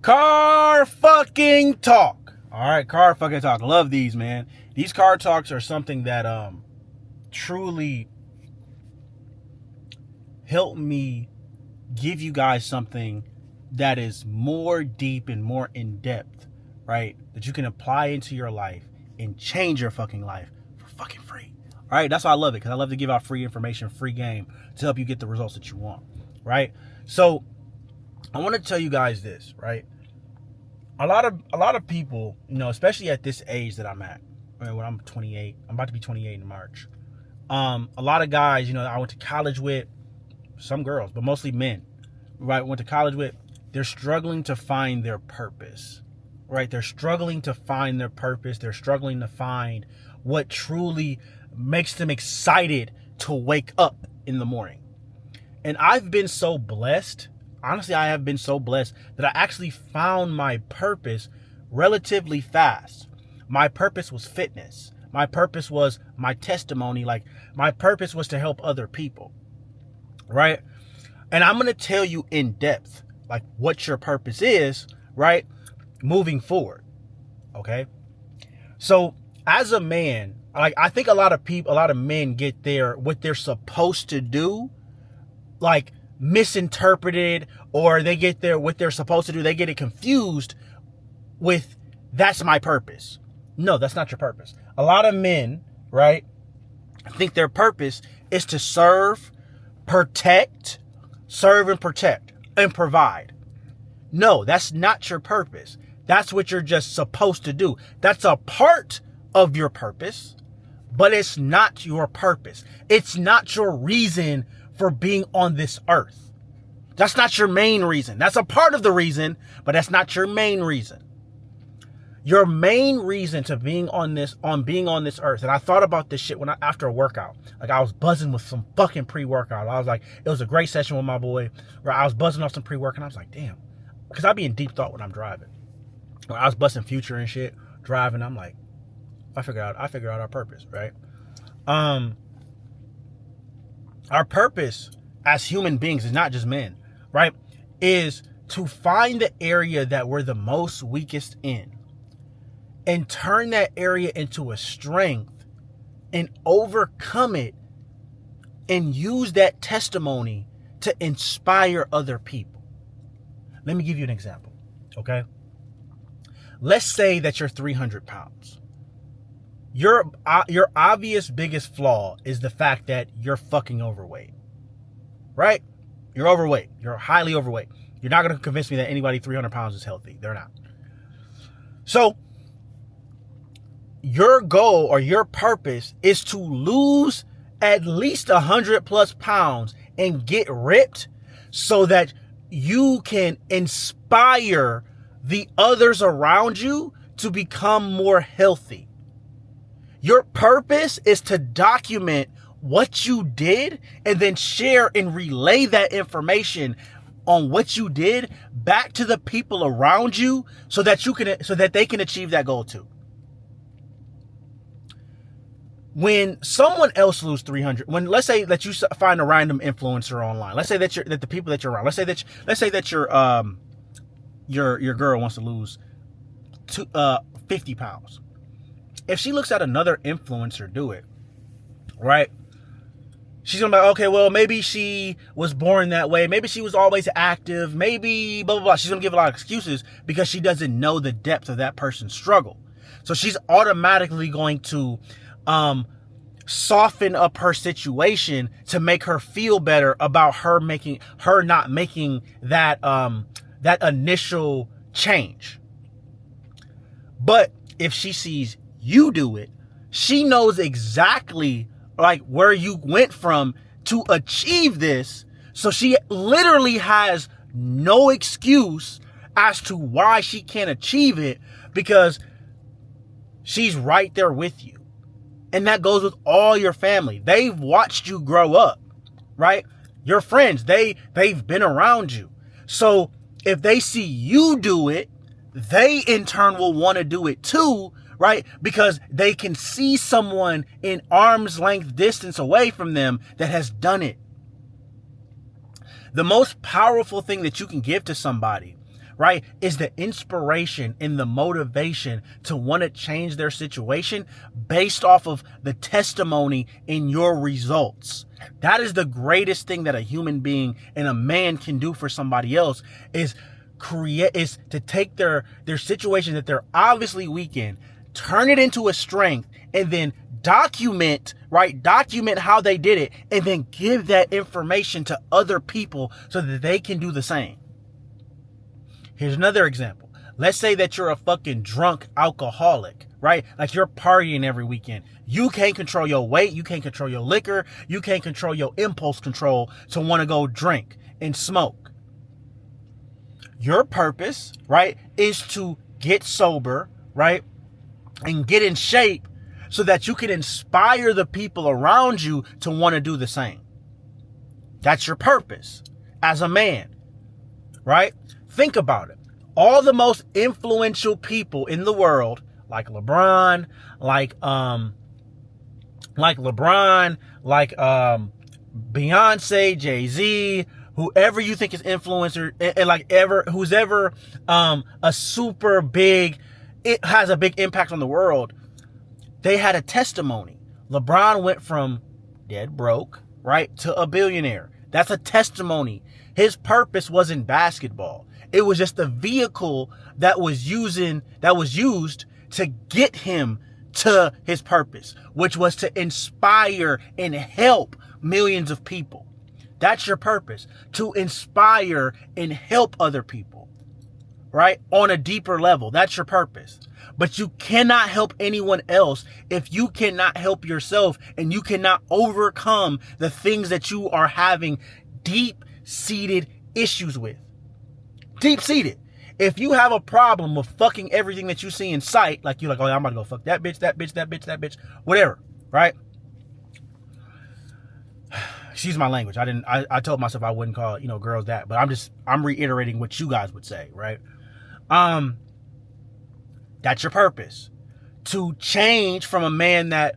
Car fucking talk. All right, car fucking talk. Love these, man. These car talks are something that truly help me give you guys something that is more deep and more in depth, right? That you can apply into your life and change your fucking life for fucking free. All right, that's why I love it, because I love to give out free information, free game to help you get the results that you want, right? So I want to tell you guys this, right? A lot of people, especially at this age that I'm at, right, when I'm 28, I'm about to be 28 in March. A lot of guys, I went to college with, some girls, but mostly men, right? Went to college with, they're struggling to find their purpose, right? They're struggling to find their purpose. They're struggling to find what truly makes them excited to wake up in the morning. And I've been so blessed. Honestly, I have been so blessed that I actually found my purpose relatively fast. My purpose was fitness. My purpose was my testimony. Like, my purpose was to help other people, right? And I'm going to tell you in depth, like, what your purpose is, right? Moving forward. Okay. So as a man, like, I think a lot of men get what they're supposed to do, like, misinterpreted, or they get what they're supposed to do, they get it confused with, that's my purpose. No, that's not your purpose. A lot of men, right, think their purpose is to serve and protect and provide. No, that's not your purpose. That's what you're just supposed to do. That's a part of your purpose, but it's not your purpose. It's not your reason for being on this earth. That's not your main reason. That's a part of the reason, but that's not your main reason. Your main reason to being on this earth, and I thought about this shit after a workout. Like, I was buzzing with some fucking pre-workout. I was like, it was a great session with my boy, where I was buzzing off some pre-work, and I was like, damn, because I be in deep thought when I'm driving. When I was busting Future and shit, driving, I'm like, I figure out our purpose, right? Our purpose as human beings is not just men, right? Is to find the area that we're the most weakest in and turn that area into a strength and overcome it and use that testimony to inspire other people. Let me give you an example, okay? Let's say that you're 300 pounds. Your obvious biggest flaw is the fact that you're fucking overweight, right? You're overweight. You're highly overweight. You're not going to convince me that anybody 300 pounds is healthy. They're not. So your goal or your purpose is to lose at least 100 plus pounds and get ripped so that you can inspire the others around you to become more healthy. Your purpose is to document what you did and then share and relay that information on what you did back to the people around you so that they can achieve that goal too. When someone else loses 300, let's say that you find a random influencer online, let's say that the people that you're around, let's say that your girl wants to lose 50 pounds. If she looks at another influencer do it, right? She's gonna be like, okay, well, maybe she was born that way. Maybe she was always active. Maybe blah, blah, blah. She's gonna give a lot of excuses because she doesn't know the depth of that person's struggle. So she's automatically going to soften up her situation to make her feel better about her not making that initial change. But if she sees you do it, she knows exactly like where you went from to achieve this. So she literally has no excuse as to why she can't achieve it because she's right there with you. And that goes with all your family. They've watched you grow up, right? Your friends, they've been around you. So if they see you do it, they in turn will want to do it too, right? Because they can see someone in arm's length distance away from them that has done it. The most powerful thing that you can give to somebody, right, is the inspiration and the motivation to want to change their situation based off of the testimony in your results. That is the greatest thing that a human being and a man can do for somebody else, is to take their situation that they're obviously weak in, turn it into a strength, and then document how they did it, and then give that information to other people so that they can do the same. Here's another example. Let's say that you're a fucking drunk alcoholic, right? Like you're partying every weekend. You can't control your weight. You can't control your liquor. You can't control your impulse control to want to go drink and smoke. Your purpose, right, is to get sober, right, and get in shape so that you can inspire the people around you to want to do the same. That's your purpose as a man, right? Think about it. All the most influential people in the world, like LeBron, like Beyonce, Jay-Z, whoever you think is influencer, and who's ever a super big, it has a big impact on the world. They had a testimony. LeBron went from dead broke, right, to a billionaire. That's a testimony. His purpose wasn't basketball. It was just the vehicle that was used to get him to his purpose, which was to inspire and help millions of people. That's your purpose, to inspire and help other people, right? On a deeper level. That's your purpose. But you cannot help anyone else if you cannot help yourself, and you cannot overcome the things that you are having deep-seated issues with. Deep-seated. If you have a problem with fucking everything that you see in sight, like you're like, oh, I'm about to go fuck that bitch, whatever, right? Excuse my language. I told myself I wouldn't call, girls that, but I'm reiterating what you guys would say, right? That's your purpose. To change from a man that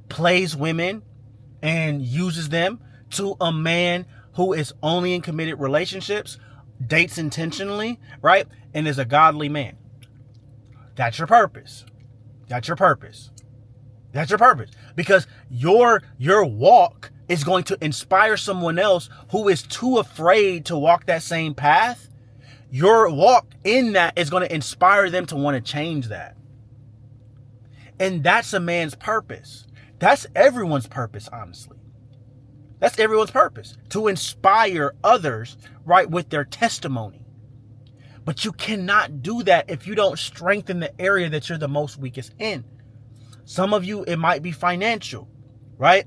plays women and uses them to a man who is only in committed relationships, dates intentionally, right? And is a godly man. That's your purpose. That's your purpose. That's your purpose. Because your walk is going to inspire someone else who is too afraid to walk that same path. Your walk in that is going to inspire them to want to change that. And that's a man's purpose. That's everyone's purpose, honestly. That's everyone's purpose, to inspire others, right, with their testimony. But you cannot do that if you don't strengthen the area that you're the most weakest in. Some of you, it might be financial, right?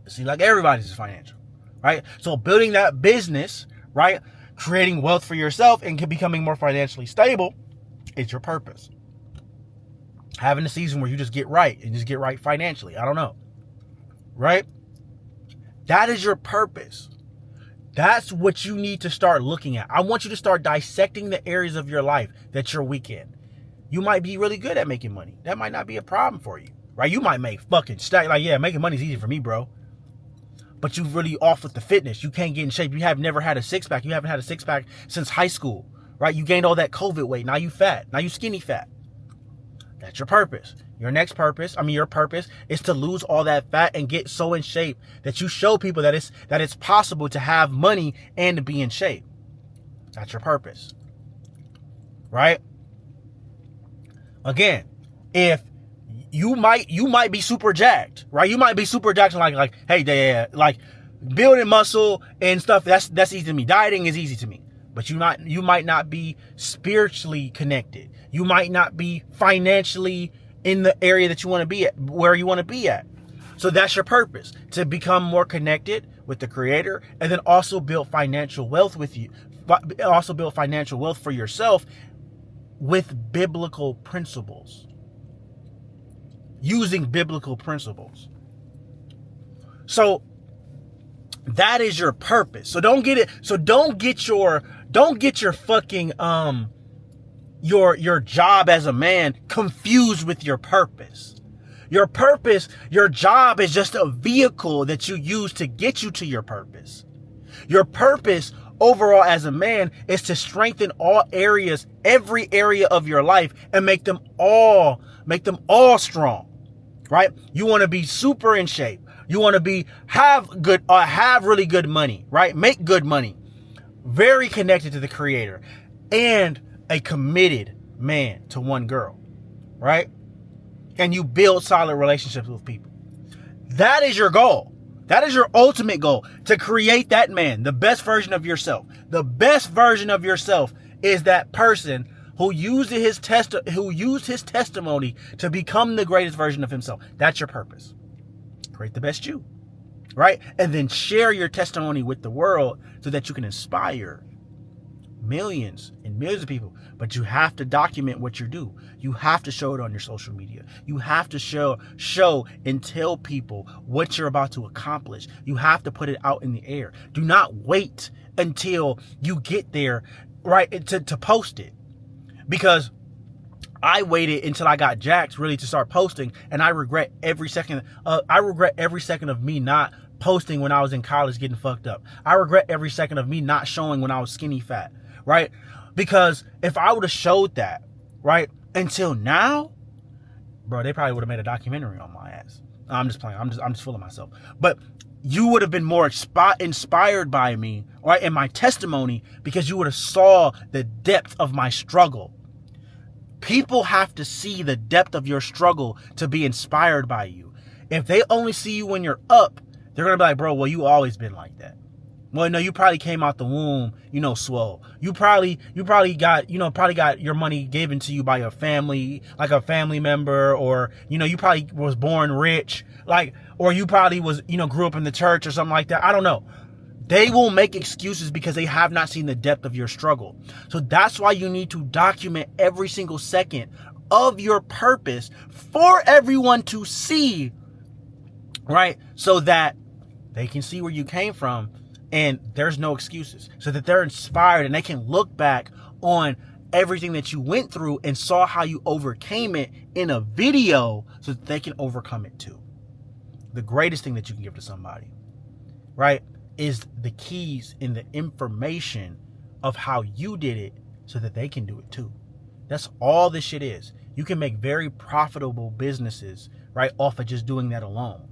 See, like everybody's is financial, right? So building that business, right, creating wealth for yourself and becoming more financially stable is your purpose. Having a season where you just get right and just get right financially. I don't know, right? That is your purpose. That's what you need to start looking at. I want you to start dissecting the areas of your life that you're weak in. You might be really good at making money. That might not be a problem for you, right? You might make fucking stack. Like, yeah, making money is easy for me, bro. But you're really off with the fitness. You can't get in shape. You have never had a six-pack. You haven't had a six-pack since high school, right? You gained all that COVID weight. Now you fat. Now you skinny fat. That's your purpose. Your purpose is to lose all that fat and get so in shape that you show people that it's possible to have money and to be in shape. That's your purpose. Right? Again, if you might be super jacked, right? You might be super jacked and like, hey, yeah, like building muscle and stuff. That's easy to me. Dieting is easy to me. But you might not be spiritually connected. You might not be financially in the area that you want to be at, where you want to be at. So that's your purpose, to become more connected with the Creator, and then also build financial wealth with you. Also build financial wealth for yourself with biblical principles. Using biblical principles. So that is your purpose. So don't get your fucking your job as a man confused with your purpose. Your purpose, your job is just a vehicle that you use to get you to your purpose. Your purpose overall as a man is to strengthen all areas, every area of your life, and make them all strong, right? You want to be super in shape. You want to have really good money, right? Make good money. Very connected to the Creator, and a committed man to one girl, right? And you build solid relationships with people. That is your goal. That is your ultimate goal, to create that man, the best version of yourself. The best version of yourself is that person who used his testimony to become the greatest version of himself. That's your purpose. Create the best you, right? And then share your testimony with the world so that you can inspire millions and millions of people. But you have to document what you do. You have to show it on your social media. You have to show and tell people what you're about to accomplish. You have to put it out in the air. Do not wait until you get there, right, to post it. Because I waited until I got jacked really to start posting, and I regret every second. Of me not posting when I was in college getting fucked up. I regret every second of me not showing when I was skinny fat, right? Because if I would have showed that, right, until now, bro, they probably would have made a documentary on my ass. I'm just playing. I'm just fooling myself. But you would have been more inspired by me, right, and my testimony, because you would have saw the depth of my struggle. People have to see the depth of your struggle to be inspired by you. If they only see you when you're up, they're going to be like, bro, well, you always been like that. Well, no, you probably came out the womb, swole. You probably got your money given to you by your family, like a family member, or, you probably was born rich, or you probably was, grew up in the church or something like that. I don't know. They will make excuses because they have not seen the depth of your struggle. So that's why you need to document every single second of your purpose for everyone to see, right? So that they can see where you came from and there's no excuses. So that they're inspired and they can look back on everything that you went through and saw how you overcame it in a video so that they can overcome it too. The greatest thing that you can give to somebody, right, is the keys in the information of how you did it so that they can do it too. That's all this shit is. You can make very profitable businesses, right, off of just doing that alone.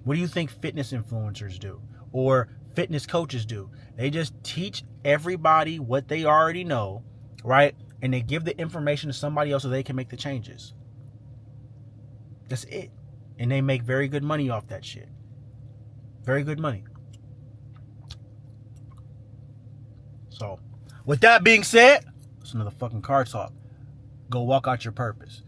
What do you think fitness influencers do or fitness coaches do? They just teach everybody what they already know, right? And they give the information to somebody else so they can make the changes. That's it. And they make very good money off that shit. Very good money. So, with that being said, it's another fucking car talk. Go walk out your purpose.